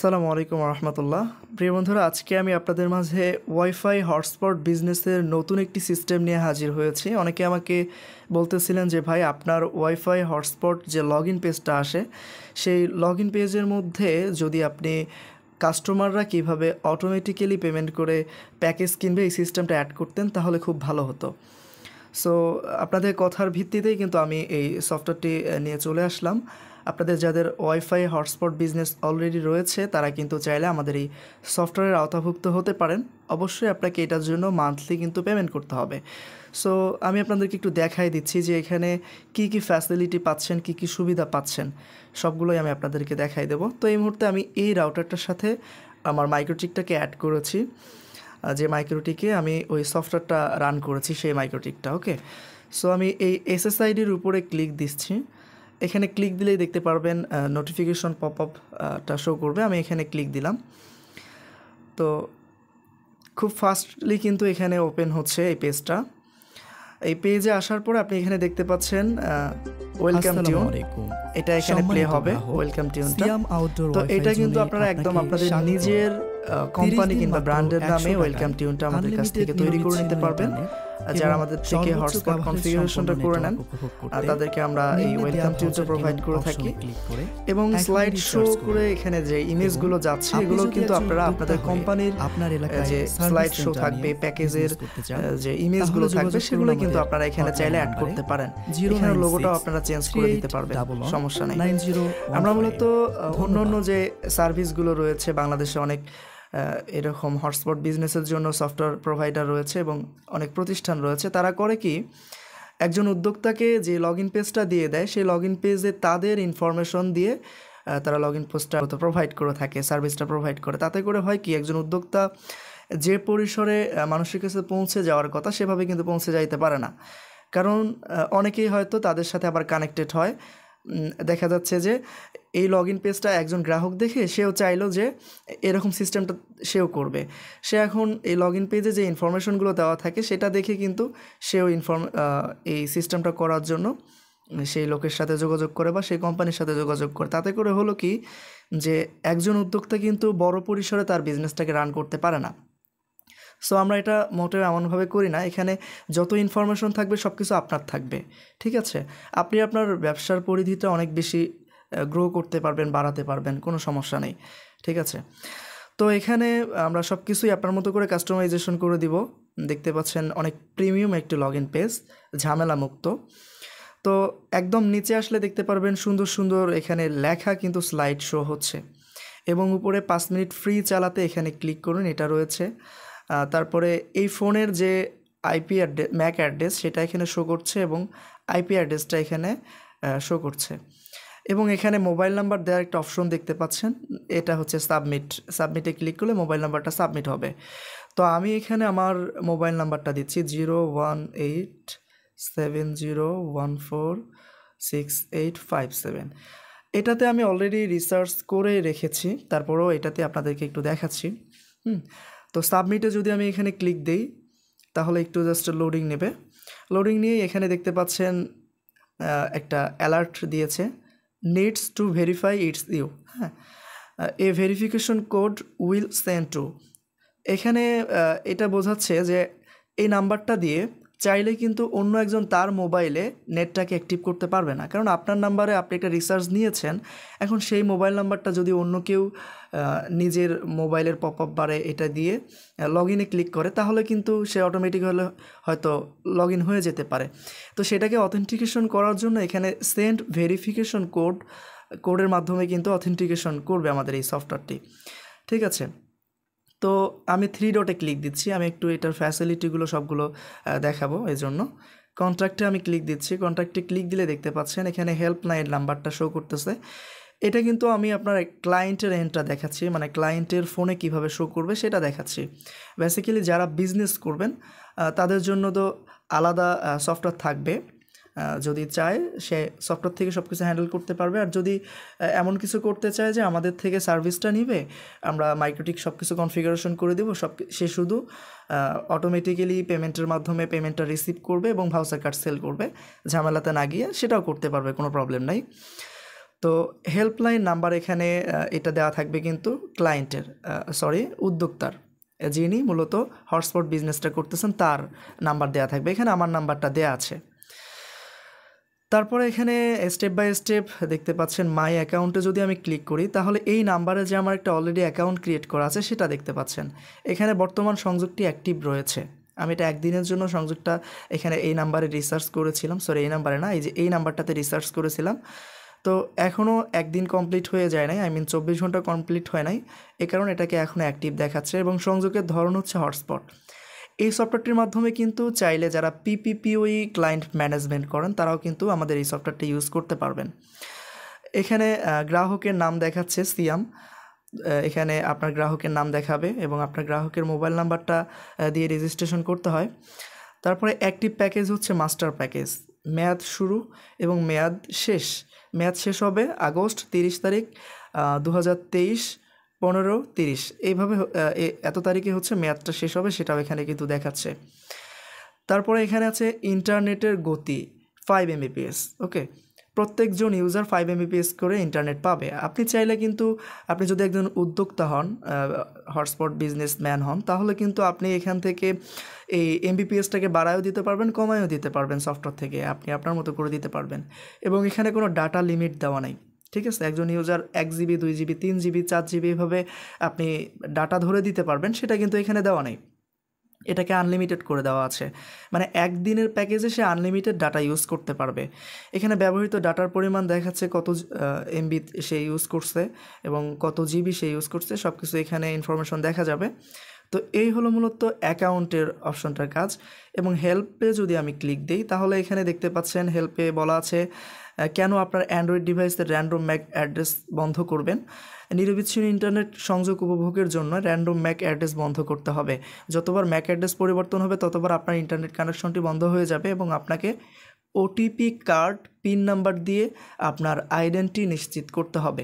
আসসালামু আলাইকুম রহমতুল্লাহ। প্রিয় বন্ধুরা, আজকে আমি আপনাদের মাঝে ওয়াইফাই হটস্পট বিজনেসের নতুন একটি সিস্টেম নিয়ে হাজির হয়েছি। অনেকে আমাকে বলতেছিলেন যে ভাই, আপনার ওয়াইফাই হটস্পট যে লগ ইন পেজটা আসে, সেই লগ ইন পেজের মধ্যে যদি আপনি কাস্টমাররা কীভাবে অটোমেটিক্যালি পেমেন্ট করে প্যাকেজ কিনবে এই সিস্টেমটা অ্যাড করতেন তাহলে খুব ভালো হতো। সো আপনাদের কথার ভিত্তিতেই কিন্তু আমি এই সফটওয়্যারটি নিয়ে চলে আসলাম। আপনাদের যাদের ওয়াইফাই হটস্পট বিজনেস অলরেডি রয়েছে তারা কিন্তু চাইলে আমাদের এই সফটওয়্যারের আওতাভুক্ত হতে পারেন। অবশ্যই আপনাকে এটার জন্য মান্থলি কিন্তু পেমেন্ট করতে হবে। সো আমি আপনাদেরকে একটু দেখাই দিচ্ছি যে এখানে কি কি ফ্যাসিলিটি পাচ্ছেন, কি কি সুবিধা পাচ্ছেন, সবগুলোই আমি আপনাদেরকে দেখাই দেবো। তো এই মুহূর্তে আমি এই রাউটারটার সাথে আমার মাইক্রোটিকটাকে অ্যাড করেছি, যে মাইক্রোটিকে আমি ওই সফটওয়্যারটা রান করেছি সেই মাইক্রোটিকটা। ওকে, সো আমি এই এসএসআইডির উপরে ক্লিক দিচ্ছি। এখানে ক্লিক দিলেই দেখতে পারবেন নোটিফিকেশন পপ আপটা শো করবে। আমি এখানে ক্লিক দিলাম, তো খুব ফাস্টলি কিন্তু এখানে ওপেন হচ্ছে এই পেজটা। এই পেজে আসার পর আপনি এখানে দেখতে পাচ্ছেন ওয়েলকাম টিউন, এটা এখানে প্লে হবে ওয়েলকাম টিউনটা। তো এটা কিন্তু আপনারা একদম আপনাদের নিজের কোম্পানি কিংবা ব্র্যান্ডের নামে ওয়েলকাম টিউনটা আমাদের কাছ থেকে তৈরি করে নিতে পারবেন। যারা আমাদের থেকে হটস্পট কনফিগারেশনটা করে নেন তাদেরকে আমরা এই ওয়েলকাম টিউনটা প্রোভাইড করে থাকি, এবং স্লাইড শো করে এখানে যে ইমেজগুলো যাচ্ছে এগুলো কিন্তু আপনারা আপনাদের কোম্পানির যে স্লাইড শো থাকবে, প্যাকেজের যে ইমেজগুলো থাকবে সেগুলো কিন্তু আপনারা এখানে চাইলে অ্যাড করতে পারেন। এখানে লোগোটাও আপনারা চেঞ্জ করে দিতে পারবেন, সমস্যা নেই। আমরা মূলত অন্যান্য যে সার্ভিসগুলো রয়েছে বাংলাদেশে, অনেক এরকম হটস্পট বিজনেসের জন্য সফটওয়্যার প্রোভাইডার রয়েছে এবং অনেক প্রতিষ্ঠান রয়েছে। তারা করে কি, একজন উদ্যোক্তাকে যে লগ ইন পেজটা দিয়ে দেয় সেই লগ ইন পেজে তাদের ইনফরমেশন দিয়ে তারা লগ ইন পেজটা প্রোভাইড করে থাকে, সার্ভিসটা প্রোভাইড করে। তাতে করে হয় কি, একজন উদ্যোক্তা যে পরিসরে মানুষের কাছে পৌঁছে যাওয়ার কথা সেভাবে কিন্তু পৌঁছে যাইতে পারে না, কারণ অনেকেই হয়তো তাদের সাথে আবার কানেক্টেড হয়। দেখা যাচ্ছে যে এই লগ ইন পেজটা একজন গ্রাহক দেখে সেও চাইলো যে এরকম সিস্টেমটা সেও করবে। সে এখন এই লগ ইন পেজে যে ইনফরমেশনগুলো দেওয়া থাকে সেটা দেখে কিন্তু সেও এই সিস্টেমটা করার জন্য সেই লোকের সাথে যোগাযোগ করে বা সেই কোম্পানির সাথে যোগাযোগ করে। তাতে করে হলো কি, যে একজন উদ্যোক্তা কিন্তু বড় পরিসরে তার বিজনেসটাকে রান করতে পারে না। সো আমরা এটা মোটেও এমনভাবে করি না। এখানে যত ইনফরমেশন থাকবে সব কিছু আপনার থাকবে, ঠিক আছে? আপনি আপনার ব্যবসার পরিধিটা অনেক বেশি গ্রো করতে পারবেন, বাড়াতে পারবেন, কোনো সমস্যা নেই, ঠিক আছে? তো এখানে আমরা সব কিছুই আপনার মতো করে কাস্টমাইজেশন করে দিব। দেখতে পাচ্ছেন অনেক প্রিমিয়াম একটি লগ ইন পেজ, ঝামেলা মুক্ত। তো একদম নিচে আসলে দেখতে পারবেন সুন্দর সুন্দর এখানে লেখা কিন্তু স্লাইড শো হচ্ছে, এবং উপরে 5 মিনিট ফ্রি চালাতে এখানে ক্লিক করুন, এটা রয়েছে। তারপরে এই ফোনের যে আইপি অ্যাড্রেস, ম্যাক অ্যাড্রেস, সেটা এখানে শো করছে এবং আইপি অ্যাড্রেসটা এখানে শো করছে, এবং এখানে মোবাইল নাম্বার দেওয়ার একটা অপশন দেখতে পাচ্ছেন, এটা হচ্ছে সাবমিটে ক্লিক করলে মোবাইল নাম্বারটা সাবমিট হবে। তো আমি এখানে আমার মোবাইল নাম্বারটা দিচ্ছি 01870146857। এটাতে আমি অলরেডি রিসার্চ করে রেখেছি, তারপরেও এটাতে আপনাদেরকে একটু দেখাচ্ছি। তো সাবমিটে যদি আমি এখানে ক্লিক দেই তাহলে একটু জাস্ট লোডিং নেবে। লোডিং নিয়ে এখানে দেখতে পাচ্ছেন একটা অ্যালার্ট দিয়েছে, needs to verify it's you. হ্যাঁ, a verification code will send to. এখানে এটা বোঝাচ্ছে যে এই নাম্বারটা দিয়ে চাইলে কিন্তু অন্য একজন তার মোবাইলে নেটটাকে অ্যাক্টিভ করতে পারবে না, কারণ আপনার নাম্বারে আপনি একটা রিসার্চ নিয়েছেন। এখন সেই মোবাইল নাম্বারটা যদি অন্য কেউ নিজের মোবাইলের পপ আপ বারে এটা দিয়ে লগ ইনে ক্লিক করে তাহলে কিন্তু সে অটোমেটিক হলে হয়তো লগ ইন হয়ে যেতে পারে। তো সেটাকে অথেন্টিকেশন করার জন্য এখানে সেন্ড ভেরিফিকেশন কোডের মাধ্যমে কিন্তু অথেন্টিকেশন করবে আমাদের এই সফটওয়্যারটি, ঠিক আছে? তো আমি 3 ডটে ক্লিক দিচ্ছি, আমি একটু এটার ফ্যাসিলিটিগুলো সবগুলো দেখাবো। এই জন্য কন্ট্রাক্টে আমি ক্লিক দিচ্ছি। কন্ট্রাক্টে ক্লিক দিলে দেখতে পাচ্ছেন এখানে হেল্পলাইন নাম্বারটা শো করতেছে। এটা কিন্তু আমি আপনার ক্লায়েন্টের এন্ডটা দেখাচ্ছি, মানে ক্লায়েন্টের ফোনে কিভাবে শো করবে সেটা দেখাচ্ছি। বেসিক্যালি যারা বিজনেস করবেন তাদের জন্য তো আলাদা সফটওয়্যার থাকবে, যদি চায় সে সফটওয়্যার থেকে সব কিছু হ্যান্ডেল করতে পারবে। আর যদি এমন কিছু করতে চায় যে আমাদের থেকে সার্ভিসটা নিবে, আমরা মাইক্রোটিক সব কিছু কনফিগারেশন করে দেবো, সে শুধু অটোমেটিক্যালি পেমেন্টের মাধ্যমে পেমেন্টটা রিসিভ করবে এবং ভাউচার কার্ড সেল করবে, ঝামেলাতে না গিয়ে সেটাও করতে পারবে, কোনো প্রবলেম নাই। তো হেল্পলাইন নাম্বার এখানে এটা দেওয়া থাকবে কিন্তু ক্লায়েন্টের, উদ্যোক্তার, যিনি মূলত হটস্পট বিজনেসটা করতেছেন তার নাম্বার দেওয়া থাকবে। এখানে আমার নাম্বারটা দেওয়া আছে। তারপরে এখানে স্টেপ বাই স্টেপ দেখতে পাচ্ছেন মাই অ্যাকাউন্টে যদি আমি ক্লিক করি তাহলে এই নাম্বারে যে আমার একটা অলরেডি অ্যাকাউন্ট ক্রিয়েট করা আছে সেটা দেখতে পাচ্ছেন। এখানে বর্তমান সংযোগটি অ্যাক্টিভ রয়েছে। আমি এটা একদিনের জন্য সংযোগটা এখানে এই নাম্বারে রিসার্চ করেছিলাম, এই নাম্বারে না, এই নাম্বারটাতে রিসার্চ করেছিলাম। তো এখনও একদিন কমপ্লিট হয়ে যায় নাই, 24 ঘন্টা কমপ্লিট হয় নাই, এ কারণে এটাকে এখনও অ্যাক্টিভ দেখাচ্ছে এবং সংযোগের ধরন হচ্ছে হটস্পট। এই সফটওয়্যারটির মাধ্যমে কিন্তু চাইলে যারা পিপিপিওই ক্লায়েন্ট ম্যানেজমেন্ট করেন তারাও কিন্তু আমাদের এই সফটওয়্যারটি ইউজ করতে পারবেন। এখানে গ্রাহকের নাম দেখাচ্ছে সিয়াম, এখানে আপনার গ্রাহকের নাম দেখাবে এবং আপনার গ্রাহকের মোবাইল নাম্বারটা দিয়ে রেজিস্ট্রেশন করতে হয়। তারপরে অ্যাক্টিভ প্যাকেজ হচ্ছে মাস্টার প্যাকেজ, মেয়াদ শুরু এবং মেয়াদ শেষ। মেয়াদ শেষ হবে আগস্ট 30 তারিখ 2023 15:30 এইভাবে, এত তারিখে হচ্ছে মেয়াদটা শেষ হবে, সেটাও এখানে কিন্তু দেখাচ্ছে। তারপরে এখানে আছে ইন্টারনেটের গতি 5 Mbps। ওকে, প্রত্যেকজন ইউজার 5 Mbps করে ইন্টারনেট পাবে। আপনি চাইলে কিন্তু, আপনি যদি একজন উদ্যোক্তা হন, হটস্পট বিজনেসম্যান হন, তাহলে কিন্তু আপনি এখান থেকে এই এমবিপিএসটাকে বাড়ায়ও দিতে পারবেন, কমায়ও দিতে পারবেন, সফটওয়্যার থেকে আপনি আপনার মতো করে দিতে পারবেন। এবং এখানে কোনো ডাটা লিমিট দেওয়া নাই, ঠিক আছে? একজন user 1 GB 2 GB 3 GB 4 GB এভাবে আপনি ডাটা ধরে দিতে পারবেন, সেটা কিন্তু এখানে দেওয়া নেই। এটাকে আনলিমিটেড করে দেওয়া আছে, মানে একদিনের প্যাকেজে সে আনলিমিটেড ডাটা ইউজ করতে পারবে। এখানে ব্যবহৃত ডাটার পরিমাণ দেখাচ্ছে, কত এমবি সে ইউজ করছে এবং কত জিবি সে ইউজ করছে, সব কিছু এখানে ইনফরমেশন দেখা যাবে। তো এই হলো মূলত অ্যাকাউন্টের অপশনটার কাজ। এবং হেল্পে যদি আমি ক্লিক দিই তাহলে এখানে দেখতে পাচ্ছেন হেল্পে বলা আছে কেন আপনার অ্যান্ড্রয়েড ডিভাইসের র্যান্ডম ম্যাক অ্যাড্রেস বন্ধ করবেন। নিরবিচ্ছিন্ন ইন্টারনেট সংযোগ উপভোগের জন্য র্যান্ডম ম্যাক অ্যাড্রেস বন্ধ করতে হবে। যতবার ম্যাক অ্যাড্রেস পরিবর্তন হবে ততবার আপনার ইন্টারনেট কানেকশনটি বন্ধ হয়ে যাবে এবং আপনাকে ওটিপি কার্ড পিন নাম্বার দিয়ে আপনার আইডেন্টি নিশ্চিত করতে হবে।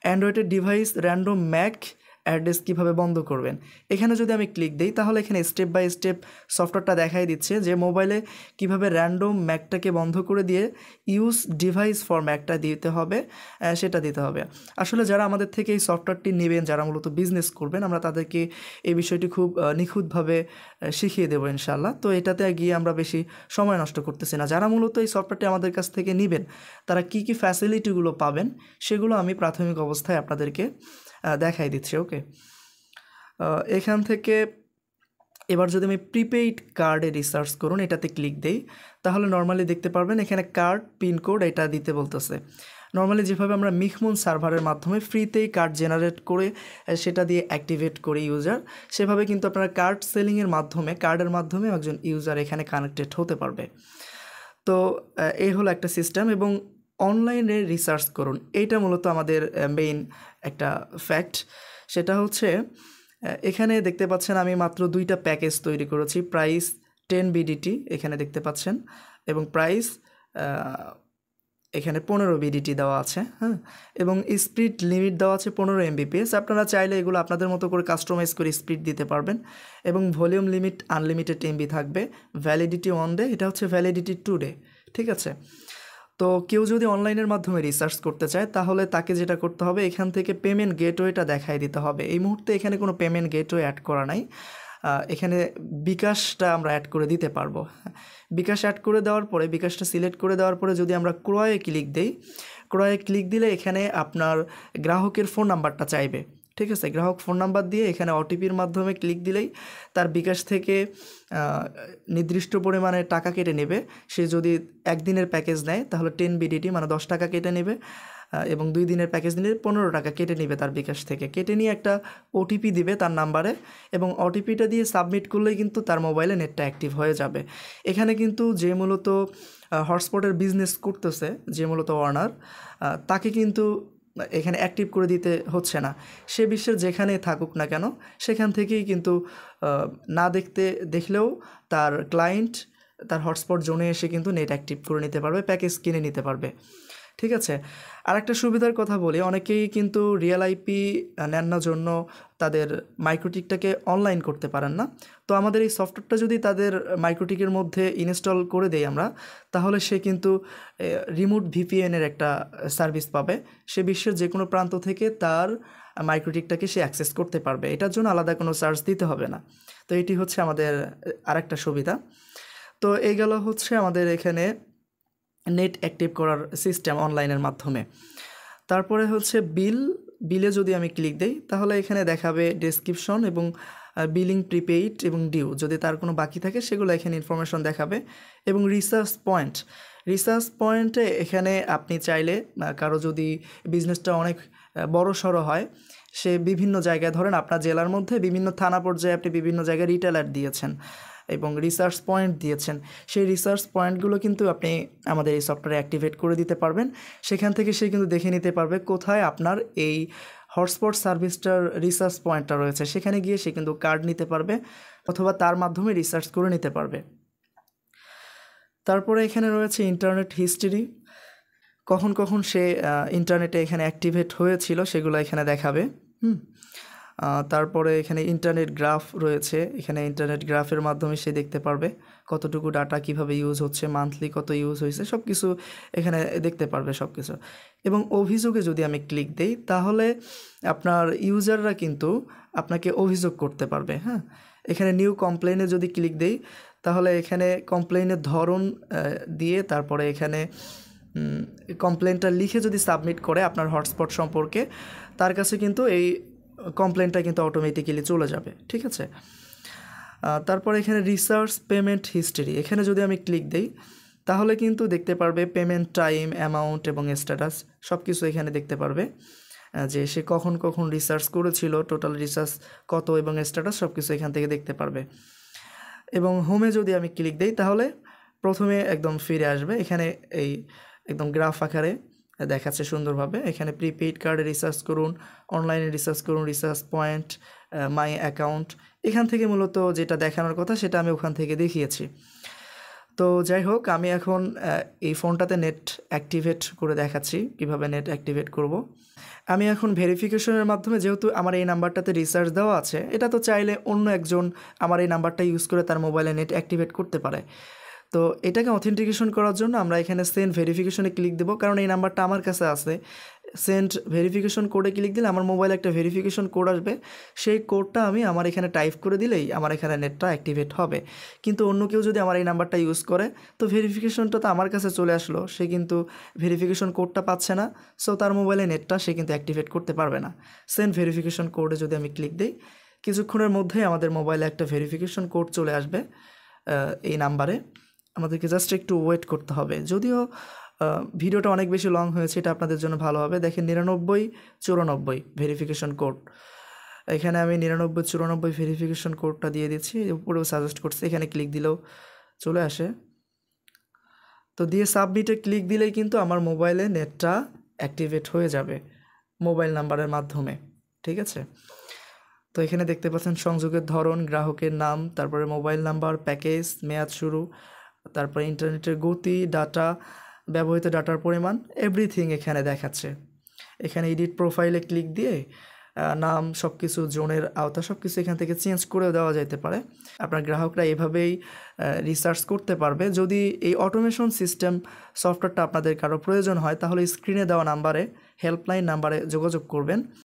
অ্যান্ড্রয়েডের ডিভাইস র্যান্ডম ম্যাক অ্যাড্রেস কীভাবে বন্ধ করবেন, এখানে যদি আমি ক্লিক দিই তাহলে এখানে স্টেপ বাই স্টেপ সফটওয়্যারটা দেখাই দিচ্ছে যে মোবাইলে কিভাবে র্যান্ডম ম্যাকটাকে বন্ধ করে দিয়ে ইউজ ডিভাইস ফর ম্যাকটা দিতে হবে, সেটা দিতে হবে। আসলে যারা আমাদের থেকে এই সফটওয়্যারটি নেবেন, যারা মূলত বিজনেস করবেন, আমরা তাদেরকে এই বিষয়টি খুব নিখুঁতভাবে শিখিয়ে দেবো ইনশাআল্লাহ। তো এটাতে গিয়ে আমরা বেশি সময় নষ্ট করতেছি না। যারা মূলত এই সফটওয়্যারটি আমাদের কাছ থেকে নেবেন তারা কী কী ফ্যাসিলিটিগুলো পাবেন সেগুলো আমি প্রাথমিক অবস্থায় আপনাদেরকে দেখাই দিচ্ছি। ওকে, এখান থেকে এবার যদি আমি প্রিপেইড কার্ডে রিসার্চ করুন, এটাতে ক্লিক দেই তাহলে নর্মালি দেখতে পারবেন এখানে কার্ড পিনকোড এটা দিতে বলতেছে। নর্মালি যেভাবে আমরা মিখমুন সার্ভারের মাধ্যমে ফ্রিতেই কার্ড জেনারেট করে সেটা দিয়ে অ্যাক্টিভেট করি ইউজার, সেভাবে কিন্তু আপনারা কার্ড সেলিংয়ের মাধ্যমে, কার্ডের মাধ্যমে একজন ইউজার এখানে কানেক্টেড হতে পারবে। তো এই হলো একটা সিস্টেম। এবং অনলাইনে রিসার্চ করুন, এইটা মূলত আমাদের মেইন একটা ফ্যাক্ট। সেটা হচ্ছে এখানে দেখতে পাচ্ছেন আমি মাত্র 2টা প্যাকেজ তৈরি করেছি, প্রাইস 10 BDT এখানে দেখতে পাচ্ছেন এবং প্রাইস এখানে 15 BDT দেওয়া আছে, হ্যাঁ, এবং স্পিড লিমিট দেওয়া আছে 15 Mbps। আপনারা চাইলে এগুলো আপনাদের মতো করে কাস্টমাইজ করে স্পিড দিতে পারবেন। এবং ভলিউম লিমিট আনলিমিটেড MB থাকবে, ভ্যালিডিটি 1 ডে, এটা হচ্ছে ভ্যালিডিটি 2 ডে, ঠিক আছে? তো কেউ যদি অনলাইনের মাধ্যমে রিসার্চ করতে চায় তাহলে তাকে যেটা করতে হবে, এখান থেকে পেমেন্ট গেটওয়েটা দেখাই দিতে হবে। এই মুহূর্তে এখানে কোনো পেমেন্ট গেটওয়ে অ্যাড করা নাই, এখানে বিকাশটা আমরা অ্যাড করে দিতে পারবো। বিকাশ অ্যাড করে দেওয়ার পরে, বিকাশটা সিলেক্ট করে দেওয়ার পরে যদি আমরা ক্রয়ে ক্লিক দিই, ক্রয়ে ক্লিক দিলে এখানে আপনার গ্রাহকের ফোন নাম্বারটা চাইবে, ঠিক আছে? গ্রাহক ফোন নাম্বার দিয়ে এখানে ওটিপির মাধ্যমে ক্লিক দিলেই তার বিকাশ থেকে নির্দিষ্ট পরিমাণে টাকা কেটে নেবে। সে যদি একদিনের প্যাকেজ নেয় তাহলে 10 BDT মানে 10 টাকা কেটে নেবে, এবং 2 দিনের প্যাকেজ নিলে 15 টাকা কেটে নেবে তার বিকাশ থেকে। কেটে নিয়ে একটা ওটিপি দিবে তার নাম্বারে এবং ওটিপিটা দিয়ে সাবমিট করলেই কিন্তু তার মোবাইলে নেটটা অ্যাক্টিভ হয়ে যাবে। এখানে কিন্তু যে মূলত হটস্পটের বিজনেস করতেছে, যে মূলত ওনার, তাকে কিন্তু এখানে অ্যাক্টিভ করে দিতে হচ্ছে না। সে বিশ্বের যেখানে থাকুক না কেন সেখান থেকেই কিন্তু না দেখলেও তার ক্লায়েন্ট তার হটস্পট জোনে এসে কিন্তু নেট অ্যাক্টিভ করে নিতে পারবে, প্যাকেজ কিনে নিতে পারবে, ঠিক আছে। আরেকটা সুবিধার কথা বলি, অনেকেই কিন্তু রিয়েল আইপি নেন না জন্য তাদের মাইক্রোটিকটাকে অনলাইন করতে পারেন না। তো আমাদের এই সফটওয়্যারটা যদি তাদের মাইক্রোটিকের মধ্যে ইনস্টল করে দেই আমরা, তাহলে সে কিন্তু রিমোট ভিপিএনের একটা সার্ভিস পাবে। সে বিশ্বের যে কোনো প্রান্ত থেকে তার মাইক্রোটিকটাকে সে অ্যাক্সেস করতে পারবে, এটার জন্য আলাদা কোনো চার্জ দিতে হবে না। তো এটি হচ্ছে আমাদের আরেকটা সুবিধা। তো এই গেল হচ্ছে আমাদের এখানে নেট অ্যাক্টিভ করার সিস্টেম অনলাইনের মাধ্যমে। তারপরে হচ্ছে বিলে যদি আমি ক্লিক দিই তাহলে এখানে দেখাবে ডেসক্রিপশন এবং বিলিং প্রিপেইড এবং ডিউ, যদি তার কোনো বাকি থাকে সেগুলো এখানে ইনফরমেশন দেখাবে। এবং রিসার্চ পয়েন্টে এখানে আপনি চাইলে কারো যদি বিজনেসটা অনেক বড় সড়ো হয়, সে বিভিন্ন জায়গায়, ধরেন আপনার জেলার মধ্যে বিভিন্ন থানা পর্যায়ে আপনি বিভিন্ন জায়গায় রিটেলার দিয়েছেন এবং রিসার্চ পয়েন্ট দিয়েছেন, সেই রিসার্চ পয়েন্টগুলো কিন্তু আপনি আমাদের এই সফটওয়্যারে অ্যাক্টিভেট করে দিতে পারবেন। সেখান থেকে সে কিন্তু দেখে নিতে পারবে কোথায় আপনার এই হটস্পট সার্ভিসটার রিসার্চ পয়েন্টটা রয়েছে, সেখানে গিয়ে সে কিন্তু কার্ড নিতে পারবে অথবা তার মাধ্যমে রিসার্চ করে নিতে পারবে। তারপরে এখানে রয়েছে ইন্টারনেট হিস্ট্রি, কখন কখন সে ইন্টারনেটে এখানে অ্যাক্টিভেট হয়েছিল সেগুলো এখানে দেখাবে। তারপরে এখানে ইন্টারনেট গ্রাফ রয়েছে, এখানে ইন্টারনেট গ্রাফের মাধ্যমে সে দেখতে পারবে কতটুকু ডাটা কিভাবে ইউজ হচ্ছে, মান্থলি কত ইউজ হয়েছে, সব কিছু এখানে দেখতে পারবে সব কিছু। এবং অভিযোগে যদি আমি ক্লিক দিই তাহলে আপনার ইউজাররা কিন্তু আপনাকে অভিযোগ করতে পারবে। হ্যাঁ, এখানে নিউ কমপ্লেনে যদি ক্লিক দিই তাহলে এখানে কমপ্লেনের ধরন দিয়ে তারপরে এখানে কমপ্লেনটা লিখে যদি সাবমিট করে আপনার হটস্পট সম্পর্কে, তার কাছে কিন্তু এই কমপ্লেনটা কিন্তু অটোমেটিক্যালি চলে যাবে। ঠিক আছে। তারপর এখানে রিসার্চ পেমেন্ট হিস্ট্রি, এখানে যদি আমি ক্লিক দিই তাহলে কিন্তু দেখতে পারবে পেমেন্ট টাইম, অ্যামাউন্ট এবং স্ট্যাটাস সব কিছু এখানে দেখতে পারবে, যে সে কখন কখন রিসার্চ করেছিল, টোটাল রিসার্চ কত এবং স্ট্যাটাস সব কিছু এখান থেকে দেখতে পারবে। এবং হোমে যদি আমি ক্লিক দিই তাহলে প্রথমে একদম ফিরে আসবে, এখানে এই একদম গ্রাফ আকারে দেখাচ্ছে সুন্দরভাবে। এখানে প্রিপেইড কার্ডে রিসার্চ করুন, অনলাইনে রিসার্চ করুন, রিসার্চ পয়েন্ট, মাই অ্যাকাউন্ট, এখান থেকে মূলত যেটা দেখানোর কথা সেটা আমি ওখান থেকে দেখিয়েছি। তো যাই হোক, আমি এখন এই ফোনটাতে নেট অ্যাক্টিভেট করে দেখাচ্ছি কিভাবে নেট অ্যাক্টিভেট করব। আমি এখন ভেরিফিকেশনের মাধ্যমে, যেহেতু আমার এই নাম্বারটাতে রিসার্চ দেওয়া আছে, এটা তো চাইলে অন্য একজন আমার এই নাম্বারটা ইউজ করে তার মোবাইলে নেট অ্যাক্টিভেট করতে পারে। তো এটাকে অথেন্টিকেশন করার জন্য আমরা এখানে সেন্ড ভেরিফিকেশনে ক্লিক দেবো, কারণ এই নাম্বারটা আমার কাছে আছে। সেন্ড ভেরিফিকেশন কোডে ক্লিক দিলে আমার মোবাইলে একটা ভেরিফিকেশন কোড আসবে, সেই কোডটা আমি আমার এখানে টাইপ করে দিলেই আমার এখানে নেটটা অ্যাক্টিভেট হবে। কিন্তু অন্য কেউ যদি আমার এই নাম্বারটা ইউজ করে, তো ভেরিফিকেশনটা তো আমার কাছে চলে আসলো, সে কিন্তু ভেরিফিকেশন কোডটা পাচ্ছে না, সো তার মোবাইলে নেটটা সে কিন্তু অ্যাক্টিভেট করতে পারবে না। সেন্ড ভেরিফিকেশন কোডে যদি আমি ক্লিক দিই, কিছুক্ষণের মধ্যেই আমাদের মোবাইলে একটা ভেরিফিকেশন কোড চলে আসবে এই নাম্বারে। আমাদেরকে জাস্ট একটু ওয়েট করতে হবে। যদিও ভিডিওটা অনেক বেশি লং হয়েছে, এটা আপনাদের জন্য ভালো হবে। দেখেন 9994 ভেরিফিকেশন কোড, এখানে আমি 9994 ভেরিফিকেশন কোডটা দিয়ে দিচ্ছি, উপরেও সাজেস্ট করছে, এখানে ক্লিক দিলেও চলে আসে। তো দিয়ে সাবমিটে ক্লিক দিলেই কিন্তু আমার মোবাইলে নেটটা অ্যাক্টিভেট হয়ে যাবে মোবাইল নাম্বারের মাধ্যমে। ঠিক আছে। তো এখানে দেখতে পাচ্ছেন সংযোগের ধরন, গ্রাহকের নাম, তারপরে মোবাইল নাম্বার, প্যাকেজ, মেয়াদ শুরু, তারপরে ইন্টারনেটের গতি, ডাটা, ব্যবহৃত ডাটার পরিমাণ, এভরিথিং এখানে দেখাচ্ছে। এখানে এডিট প্রোফাইলে ক্লিক দিয়ে নাম, সব কিছু, জোনের আওতা সব কিছু এখান থেকে চেঞ্জ করেও দেওয়া যেতে পারে। আপনার গ্রাহকরা এভাবেই রিসার্চ করতে পারবে। যদি এই অটোমেশন সিস্টেম সফটওয়্যারটা আপনাদের কারো প্রয়োজন হয় তাহলে স্ক্রিনে দেওয়া নাম্বারে, হেল্পলাইন নাম্বারে যোগাযোগ করবেন।